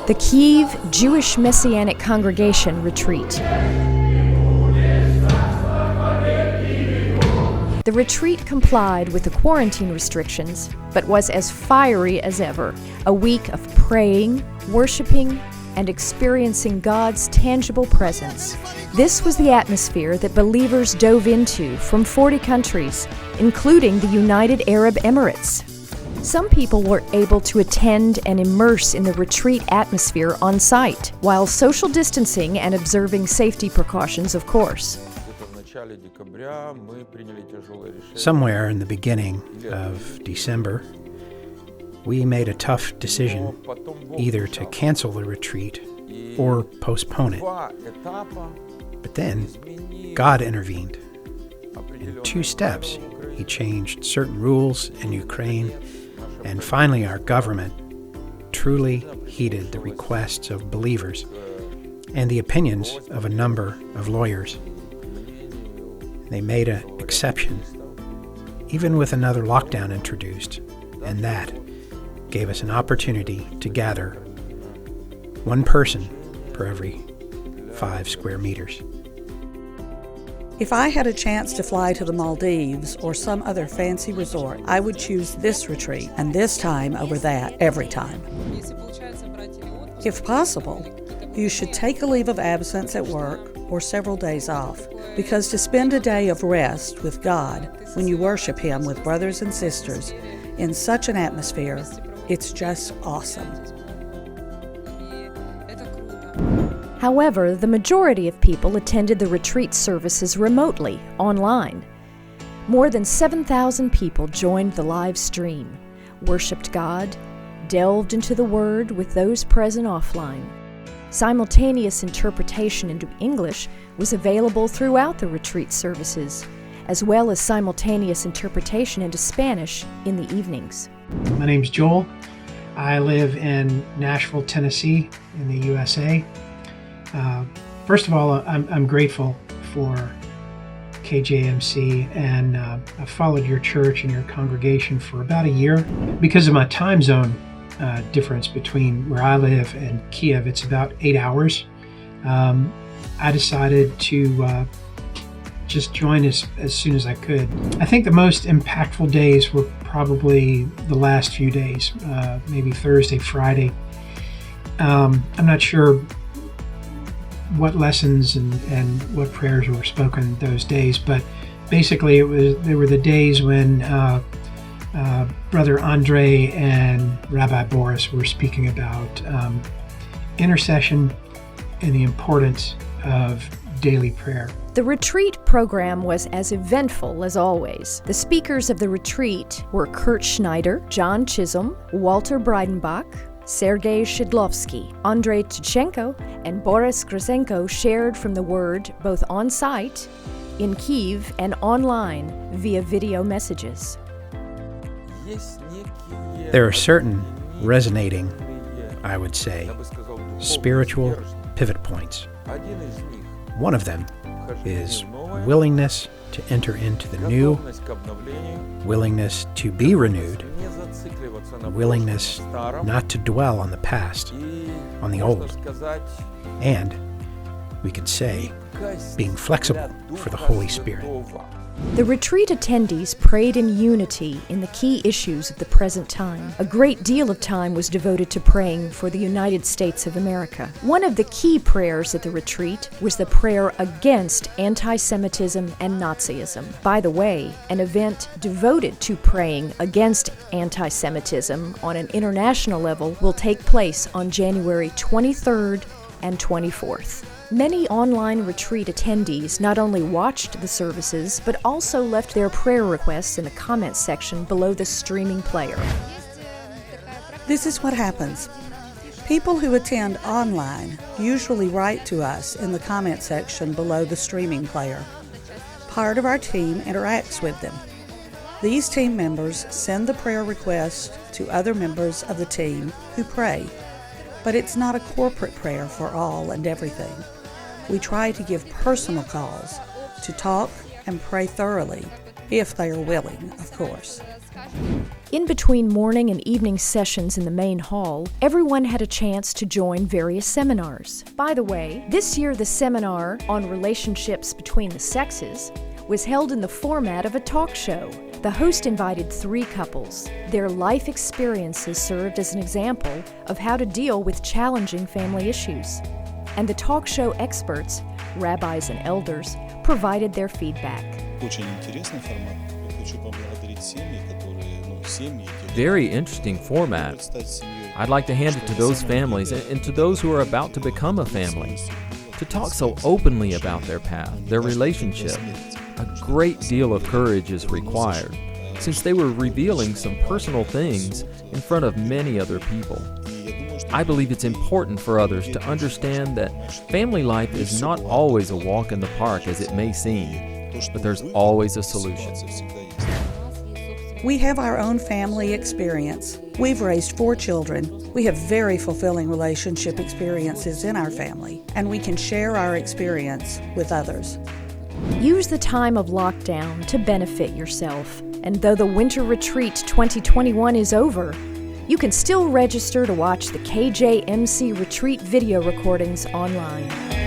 the Kiev Jewish Messianic Congregation retreat. The retreat complied with the quarantine restrictions, but was as fiery as ever. A week of praying, worshiping, and experiencing God's tangible presence. This was the atmosphere that believers dove into from 40 countries, including the United Arab Emirates. Some people were able to attend and immerse in the retreat atmosphere on site, while social distancing and observing safety precautions, of course. Somewhere in the beginning of December, we made a tough decision either to cancel the retreat or postpone it. But then God intervened. In 2 steps, He changed certain rules in Ukraine, and finally our government truly heeded the requests of believers and the opinions of a number of lawyers. They made an exception, even with another lockdown introduced, and that gave us an opportunity to gather 1 person per every 5 square meters. If I had a chance to fly to the Maldives or some other fancy resort, I would choose this retreat, and this time over that every time. If possible, you should take a leave of absence at work or several days off, because to spend a day of rest with God when you worship Him with brothers and sisters in such an atmosphere, it's just awesome. However, the majority of people attended the retreat services remotely, online. More than 7,000 people joined the live stream, worshiped God, delved into the Word with those present offline. Simultaneous interpretation into English was available throughout the retreat services, as well as simultaneous interpretation into Spanish in the evenings. My name's Joel. I live in Nashville, Tennessee, in the USA. First of all, I'm grateful for KJMC, and I've followed your church and your congregation for about a year. Because of my time zone difference between where I live and Kiev, it's about 8 hours. I decided to just join as soon as I could. I think the most impactful days were probably the last few days, maybe Thursday, Friday. I'm not sure what lessons and what prayers were spoken those days, but basically they were the days when Brother Andre and Rabbi Boris were speaking about intercession and the importance of daily prayer. The retreat program was as eventful as always. The speakers of the retreat were Kurt Schneider, John Chisholm, Walter Breidenbach, Sergei Shidlovsky. Andrei Tkachenko and Boris Grasenko shared from the Word both on-site, in Kyiv, and online via video messages. There are certain resonating, I would say, spiritual pivot points. One of them is willingness to enter into the new, willingness to be renewed, willingness not to dwell on the past, on the old, and, we could say, being flexible for the Holy Spirit. The retreat attendees prayed in unity in the key issues of the present time. A great deal of time was devoted to praying for the United States of America. One of the key prayers at the retreat was the prayer against anti-Semitism and Nazism. By the way, an event devoted to praying against anti-Semitism on an international level will take place on January 23rd and 24th. Many online retreat attendees not only watched the services, but also left their prayer requests in the comments section below the streaming player. This is what happens. People who attend online usually write to us in the comment section below the streaming player. Part of our team interacts with them. These team members send the prayer request to other members of the team who pray, but it's not a corporate prayer for all and everything. We try to give personal calls to talk and pray thoroughly, if they are willing, of course. In between morning and evening sessions in the main hall, everyone had a chance to join various seminars. By the way, this year the seminar on relationships between the sexes was held in the format of a talk show. The host invited 3 couples. Their life experiences served as an example of how to deal with challenging family issues. And the talk show experts, rabbis and elders, provided their feedback. Very interesting format. I'd like to hand it to those families and to those who are about to become a family to talk so openly about their path, their relationship. A great deal of courage is required, since they were revealing some personal things in front of many other people. I believe it's important for others to understand that family life is not always a walk in the park as it may seem, but there's always a solution. We have our own family experience. We've raised 4 children. We have very fulfilling relationship experiences in our family, and we can share our experience with others. Use the time of lockdown to benefit yourself. And though the Winter Retreat 2021 is over, you can still register to watch the KJMC Retreat video recordings online.